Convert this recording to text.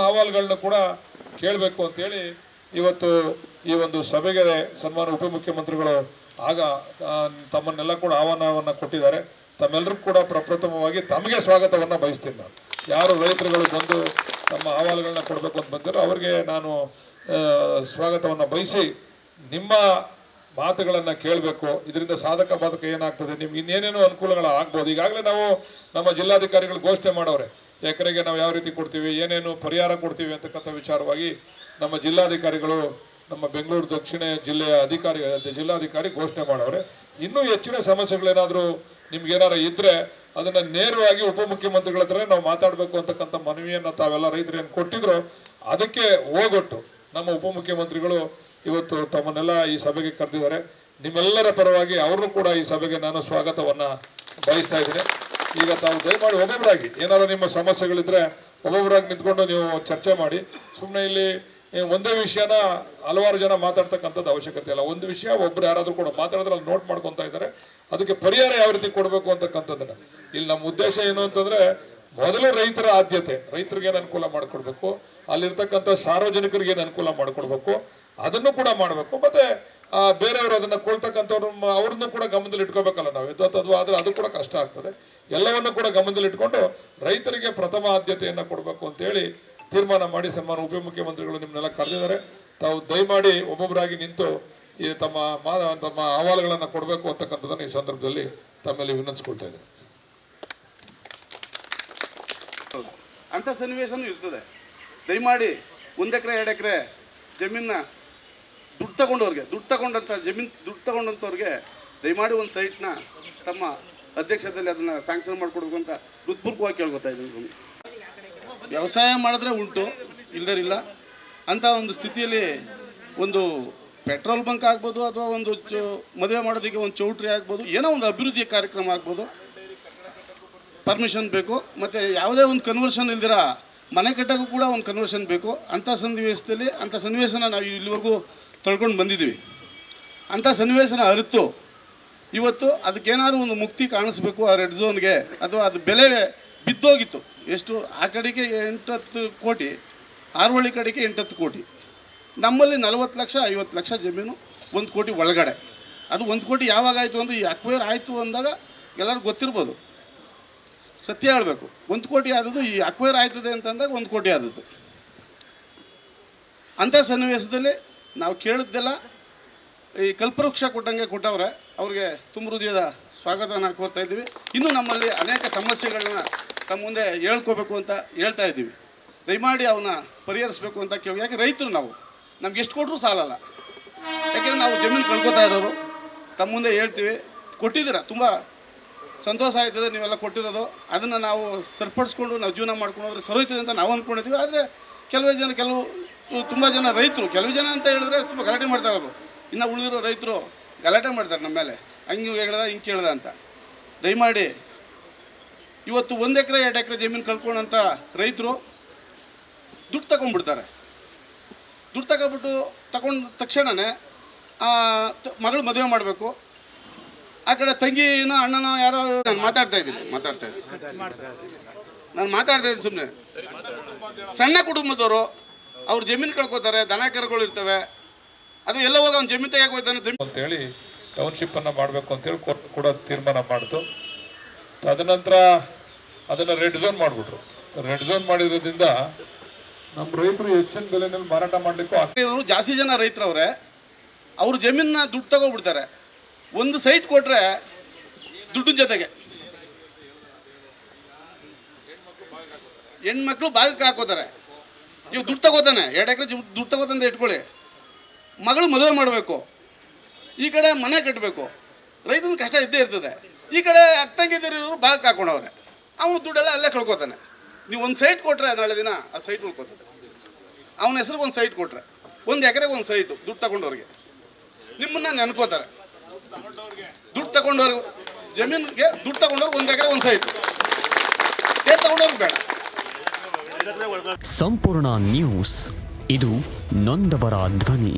ಅಹವಾಲುಗಳನ್ನ ಕೂಡ ಕೇಳಬೇಕು ಅಂತೇಳಿ ಇವತ್ತು ಈ ಒಂದು ಸಭೆಗೆ ಸನ್ಮಾನ ಉಪಮುಖ್ಯಮಂತ್ರಿಗಳು ಆಗ ತಮ್ಮನ್ನೆಲ್ಲ ಕೂಡ ಆಹ್ವಾನವನ್ನು ಕೊಟ್ಟಿದ್ದಾರೆ. ತಮ್ಮೆಲ್ಲರೂ ಕೂಡ ಪ್ರಪ್ರಥಮವಾಗಿ ತಮಗೆ ಸ್ವಾಗತವನ್ನು ಬಯಸ್ತೀನಿ. ನಾನು ಯಾರು ರೈತರುಗಳು ಬಂದು ತಮ್ಮ ಅಹವಾಲುಗಳನ್ನ ಕೊಡಬೇಕು ಅಂತ ಬಂದಿರೋ ಅವರಿಗೆ ನಾನು ಸ್ವಾಗತವನ್ನು ಬಯಸಿ ನಿಮ್ಮ ಮಾತುಗಳನ್ನು ಕೇಳಬೇಕು. ಇದರಿಂದ ಸಾಧಕ ಬಾಧಕ ಏನಾಗ್ತದೆ, ನಿಮ್ಗೆ ಇನ್ನೇನೇನೋ ಅನುಕೂಲಗಳು ಆಗ್ಬೋದು. ಈಗಾಗಲೇ ನಾವು ನಮ್ಮ ಜಿಲ್ಲಾಧಿಕಾರಿಗಳು ಘೋಷಣೆ ಮಾಡವ್ರೆ, ಎಕರೆಗೆ ನಾವು ಯಾವ ರೀತಿ ಕೊಡ್ತೀವಿ, ಏನೇನು ಪರಿಹಾರ ಕೊಡ್ತೀವಿ ಅಂತಕ್ಕಂಥ ವಿಚಾರವಾಗಿ ನಮ್ಮ ಜಿಲ್ಲಾಧಿಕಾರಿಗಳು ನಮ್ಮ ಬೆಂಗಳೂರು ದಕ್ಷಿಣ ಜಿಲ್ಲೆಯ ಜಿಲ್ಲಾಧಿಕಾರಿ ಘೋಷಣೆ ಮಾಡವ್ರೆ. ಇನ್ನೂ ಹೆಚ್ಚಿನ ಸಮಸ್ಯೆಗಳೇನಾದರೂ ನಿಮ್ಗೇನಾರು ಇದ್ದರೆ ಅದನ್ನು ನೇರವಾಗಿ ಉಪಮುಖ್ಯಮಂತ್ರಿಗಳ ಹತ್ರ ನಾವು ಮಾತಾಡಬೇಕು ಅಂತಕ್ಕಂಥ ಮನವಿಯನ್ನು ತಾವೆಲ್ಲ ರೈತರು ಏನು ಕೊಟ್ಟಿದ್ರು ಅದಕ್ಕೆ ಹೋಗೊಟ್ಟು ನಮ್ಮ ಉಪಮುಖ್ಯಮಂತ್ರಿಗಳು ಇವತ್ತು ತಮ್ಮನ್ನೆಲ್ಲ ಈ ಸಭೆಗೆ ಕರೆದಿದ್ದಾರೆ. ನಿಮ್ಮೆಲ್ಲರ ಪರವಾಗಿ ಅವ್ರನ್ನೂ ಕೂಡ ಈ ಸಭೆಗೆ ನಾನು ಸ್ವಾಗತವನ್ನು ಬಯಸ್ತಾ ಇದ್ದೀನಿ. ಈಗ ತಾವು ದಯಮಾಡಿ ಒಬ್ಬೊಬ್ಬರಾಗಿ ಏನಾದ್ರು ನಿಮ್ಮ ಸಮಸ್ಯೆಗಳಿದ್ರೆ ಒಬ್ಬೊಬ್ಬರಾಗಿ ನಿಂತ್ಕೊಂಡು ನೀವು ಚರ್ಚೆ ಮಾಡಿ. ಸುಮ್ಮನೆ ಇಲ್ಲಿ ಒಂದೇ ವಿಷಯನ ಹಲವಾರು ಜನ ಮಾತಾಡ್ತಕ್ಕಂಥದ್ದು ಅವಶ್ಯಕತೆ ಇಲ್ಲ. ಒಂದು ವಿಷಯ ಒಬ್ರು ಯಾರಾದರೂ ಕೂಡ ಮಾತಾಡಿದ್ರೆ ಅಲ್ಲಿ ನೋಟ್ ಮಾಡ್ಕೊತಾ ಇದ್ದಾರೆ, ಅದಕ್ಕೆ ಪರಿಹಾರ ಯಾವ ರೀತಿ ಕೊಡಬೇಕು ಅಂತಕ್ಕಂಥದ್ದನ್ನ. ಇಲ್ಲಿ ನಮ್ಮ ಉದ್ದೇಶ ಏನು ಅಂತಂದ್ರೆ ಮೊದಲು ರೈತರ ಆದ್ಯತೆ, ರೈತರಿಗೆ ಏನು ಅನುಕೂಲ ಮಾಡಿಕೊಡ್ಬೇಕು, ಅಲ್ಲಿರ್ತಕ್ಕಂಥ ಸಾರ್ವಜನಿಕರಿಗೆ ಏನು ಅನುಕೂಲ ಮಾಡಿಕೊಡ್ಬೇಕು ಅದನ್ನು ಕೂಡ ಮಾಡಬೇಕು. ಮತ್ತೆ ಬೇರೆಯವರು ಅದನ್ನ ಕೊಳ್ತಕ್ಕಂಥವ್ರು ಅವ್ರನ್ನು ಕೂಡ ಗಮನದಲ್ಲಿ ಇಟ್ಕೋಬೇಕಲ್ಲ ನಾವು. ಅಥವಾ ಆದ್ರೆ ಅದು ಕೂಡ ಕಷ್ಟ ಆಗ್ತದೆ. ಎಲ್ಲವನ್ನು ಕೂಡ ಗಮನದಲ್ಲಿ ಇಟ್ಕೊಂಡು ರೈತರಿಗೆ ಪ್ರಥಮ ಆದ್ಯತೆಯನ್ನು ಕೊಡಬೇಕು ಅಂತೇಳಿ ತೀರ್ಮಾನ ಮಾಡಿ ಸನ್ಮಾನ ಉಪಮುಖ್ಯಮಂತ್ರಿಗಳು ನಿಮ್ಮನ್ನೆಲ್ಲ ಕರೆದಿದ್ದಾರೆ. ತಾವು ದಯಮಾಡಿ ಒಬ್ಬೊಬ್ಬರಾಗಿ ನಿಂತು ಈ ತಮ್ಮ ಅಹವಾಲುಗಳನ್ನು ಕೊಡಬೇಕು ಅಂತಕ್ಕಂಥದ್ದನ್ನು ಈ ಸಂದರ್ಭದಲ್ಲಿ ತಮ್ಮಲ್ಲಿ ವಿನಂತಿಸ್ಕೊಳ್ತಾ ಇದ್ದಾರೆ. ಅಂಥ ಸನ್ನಿವೇಶನೂ ಇರ್ತದೆ. ದಯಮಾಡಿ 1 ಎಕರೆ 2 ಎಕರೆ ಜಮೀನ ದುಡ್ಡು ತಗೊಂಡಂಥವ್ರಿಗೆ ದಯಮಾಡಿ ಒಂದು ಸೈಟ್ನ ತಮ್ಮ ಅಧ್ಯಕ್ಷತೆಯಲ್ಲಿ ಅದನ್ನು ಸ್ಯಾಂಕ್ಷನ್ ಮಾಡಿಕೊಡ್ಬೇಕು ಅಂತ ಹೃತ್ಪೂರ್ವಕವಾಗಿ ಕೇಳ್ಕೊತಾ ಇದ್ದೀನಿ. ವ್ಯವಸಾಯ ಮಾಡಿದ್ರೆ ಉಂಟು, ಇಲ್ಲದಿಲ್ಲ ಅಂಥ ಒಂದು ಸ್ಥಿತಿಯಲ್ಲಿ ಒಂದು ಪೆಟ್ರೋಲ್ ಬಂಕ್ ಆಗ್ಬೋದು, ಅಥವಾ ಒಂದು ಮದುವೆ ಮಾಡೋದಕ್ಕೆ ಒಂದು ಚೌಟ್ರಿ ಆಗ್ಬೋದು, ಏನೋ ಒಂದು ಅಭಿವೃದ್ಧಿ ಕಾರ್ಯಕ್ರಮ ಆಗ್ಬೋದು, ಪರ್ಮಿಷನ್ ಬೇಕು. ಮತ್ತು ಯಾವುದೇ ಒಂದು ಕನ್ವರ್ಷನ್ ಇಲ್ದಿರ ಮನೆ ಕಟ್ಟೋಕ್ಕೂ ಕೂಡ ಒಂದು ಕನ್ವರ್ಷನ್ ಬೇಕು. ಅಂಥ ಸನ್ನಿವೇಶನ ನಾವು ಇಲ್ಲಿವರೆಗೂ ತೊಳ್ಕೊಂಡು ಬಂದಿದ್ದೀವಿ. ಅಂಥ ಸನ್ನಿವೇಶನ ಅರಿತು ಇವತ್ತು ಅದಕ್ಕೇನಾದ್ರು ಒಂದು ಮುಕ್ತಿ ಕಾಣಿಸ್ಬೇಕು ಆ ರೆಡ್ ಝೋನ್ಗೆ, ಅಥವಾ ಅದು ಬೆಲೆ ಬಿದ್ದೋಗಿತ್ತು. ಎಷ್ಟು ಆ ಕಡೆಗೆ 8-10 ಕೋಟಿ, ಆರೋಳಿ ಕಡೆಗೆ 8-10 ಕೋಟಿ, ನಮ್ಮಲ್ಲಿ 40 ಲಕ್ಷ 50 ಲಕ್ಷ ಜಮೀನು 1 ಕೋಟಿ ಒಳಗಡೆ. ಅದು 1 ಕೋಟಿ ಯಾವಾಗ ಆಯಿತು ಅಂದರೆ ಈ ಅಕ್ವೈರ್ ಆಯಿತು ಅಂದಾಗ ಎಲ್ಲರಿಗೂ ಗೊತ್ತಿರ್ಬೋದು. ಸತ್ಯ ಹೇಳಬೇಕು, 1 ಕೋಟಿ ಆದದ್ದು ಈ ಅಕ್ವೈರ್ ಆಯ್ತದೆ ಅಂತಂದಾಗ 1 ಕೋಟಿ ಆದದ್ದು. ಅಂಥ ಸನ್ನಿವೇಶದಲ್ಲಿ ನಾವು ಕೇಳಿದ್ದೆಲ್ಲ ಈ ಕಲ್ಪವೃಕ್ಷ ಕೊಟ್ಟವ್ರೆ, ಅವ್ರಿಗೆ ತುಂಬ ಹೃದಯದ ಸ್ವಾಗತನ ಕೋರ್ತಾ ಇದ್ದೀವಿ. ಇನ್ನೂ ನಮ್ಮಲ್ಲಿ ಅನೇಕ ಸಮಸ್ಯೆಗಳನ್ನ ತಮ್ಮ ಮುಂದೆ ಹೇಳ್ಕೋಬೇಕು ಅಂತ ಹೇಳ್ತಾ ಇದ್ದೀವಿ. ದಯಮಾಡಿ ಅವನ್ನ ಪರಿಹರಿಸಬೇಕು ಅಂತ ಕೇಳಿ. ಯಾಕೆ ರೈತರು ನಾವು, ನಮ್ಗೆ ಎಷ್ಟು ಕೊಟ್ಟರು ಸಾಲಲ್ಲ. ಯಾಕೆಂದರೆ ನಾವು ಜಮೀನು ಕಳ್ಕೊತಾ ಇರೋರು. ತಮ್ಮ ಮುಂದೆ ಹೇಳ್ತೀವಿ, ಕೊಟ್ಟಿದ್ದೀರ, ತುಂಬ ಸಂತೋಷ ಆಯ್ತದೆ ನೀವೆಲ್ಲ ಕೊಟ್ಟಿರೋದು. ಅದನ್ನು ನಾವು ಸರಿಪಡಿಸ್ಕೊಂಡು ನಾವು ಜೀವನ ಮಾಡ್ಕೊಂಡು ಹೋದ್ರೆ ಸರೋಯ್ತದೆ ಅಂತ ನಾವು ಅಂದ್ಕೊಂಡಿದ್ದೀವಿ. ಆದರೆ ತುಂಬ ಜನ ರೈತರು, ಕೆಲವು ಜನ ಅಂತ ಹೇಳಿದ್ರೆ ತುಂಬ ಗಲಾಟೆ ಮಾಡ್ತಾರೆ. ಅವರು ಇನ್ನು ಉಳಿದಿರೋ ರೈತರು ಗಲಾಟೆ ಮಾಡ್ತಾರೆ ನಮ್ಮ ಮೇಲೆ, ಹಂಗೆ ಹೇಳ್ದ ಹಿಂಗೆ ಕೇಳ್ದ ಅಂತ. ದಯಮಾಡಿ ಇವತ್ತು 1 ಎಕರೆ 2 ಎಕರೆ ಜಮೀನು ಕಳ್ಕೊಳ್ಳೋಂಥ ರೈತರು ದುಡ್ಡು ತಗೊಂಡ್ಬಿಡ್ತಾರೆ. ದುಡ್ಡು ತಗೊಂಡ ತಕ್ಷಣವೇ ಮಗಳು ಮದುವೆ ಮಾಡಬೇಕು. ಆ ಕಡೆ ತಂಗಿನ ಅಣ್ಣನ ಯಾರೋ, ನಾನು ಮಾತಾಡ್ತಾ ಇದ್ದೀನಿ ಸುಮ್ಮನೆ. ಸಣ್ಣ ಕುಟುಂಬದವರು ಅವ್ರು ಜಮೀನು ಕಳ್ಕೊತಾರೆ, ದನ ಕರುಗಳು ಇರ್ತವೆ, ಅದು ಎಲ್ಲ ಹೋಗಿ ಅವ್ನು ಜಮೀನು ತೆಗೆಯಕ್ಕೆ ಹೋಗ್ತಾನೆ ಅಂತೇಳಿ ಟೌನ್ಶಿಪ್ಪನ್ನು ಮಾಡಬೇಕು ಅಂತೇಳಿ ಕೋರ್ಟ್ ಕೂಡ ತೀರ್ಮಾನ ಮಾಡಿತು. ತದನಂತರ ಅದನ್ನು ರೆಡ್ ಝೋನ್ ಮಾಡಿಬಿಟ್ರು. ರೆಡ್ ಝೋನ್ ಮಾಡಿರೋದ್ರಿಂದ ನಮ್ಮ ರೈತರು ಹೆಚ್ಚಿನ ಬೆಲೆನಲ್ಲಿ ಮಾರಾಟ ಮಾಡಲಿಕ್ಕೂ ಜಾಸ್ತಿ ಜನ ರೈತರವ್ರೆ. ಅವ್ರ ಜಮೀನನ್ನ ದುಡ್ಡು ತಗೋಬಿಡ್ತಾರೆ. ಒಂದು ಸೈಟ್ ಕೊಟ್ಟರೆ ದುಡ್ಡಿನ ಜೊತೆಗೆ ಹೆಣ್ಮಕ್ಳು ಭಾಗಕ್ಕೆ ಹಾಕೋತಾರೆ. ಇವು ದುಡ್ಡು ತಗೋತಾನೆ, 2 ಎಕರೆ ದುಡ್ಡು ತಗೋತಂತ ಇಟ್ಕೊಳ್ಳಿ. ಮಗಳು ಮದುವೆ ಮಾಡಬೇಕು, ಈ ಕಡೆ ಮನೆ ಕಟ್ಟಬೇಕು, ರೈತನ ಕಷ್ಟ ಇದ್ದೇ ಇರ್ತದೆ. ಈ ಕಡೆ ಅಕ್ಕಂಗಿದ್ದರು ಭಾಗಕ್ಕೆ ಹಾಕೊಂಡವ್ರೆ, ಅವನು ದುಡ್ಡೆಲ್ಲ ಅಲ್ಲೇ ಕಳ್ಕೊತಾನೆ. ನೀವು ಒಂದು ಸೈಟ್ ಕೊಟ್ಟರೆ ನಾಳೆ ದಿನ ಅದು ಸೈಟ್ ಉಳ್ಕೊತದೆ. ಅವನ ಹೆಸ್ರಿಗೆ ಒಂದು ಸೈಟ್ ಕೊಟ್ಟರೆ 1 ಎಕರೆಗೆ ಒಂದು ಸೈಟು ದುಡ್ಡು ತಗೊಂಡವ್ರಿಗೆ ನಿಮ್ಮನ್ನ ನೆನ್ಕೋತಾರೆ. ದುಡ್ಡು ತಗೊಂಡವ್ರಿಗೆ ಜಮೀನಿಗೆ ದುಡ್ಡು ತಗೊಂಡವ್ರಿಗೆ 1 ಎಕರೆ ಒಂದು ಸೈಟು, ಸೇರ್ ತಗೊಂಡವ್ರಿಗೆ ಬೇಡ. ಸಂಪೂರ್ಣ ನ್ಯೂಸ್, ಇದು ನೊಂದವರ ಧ್ವನಿ.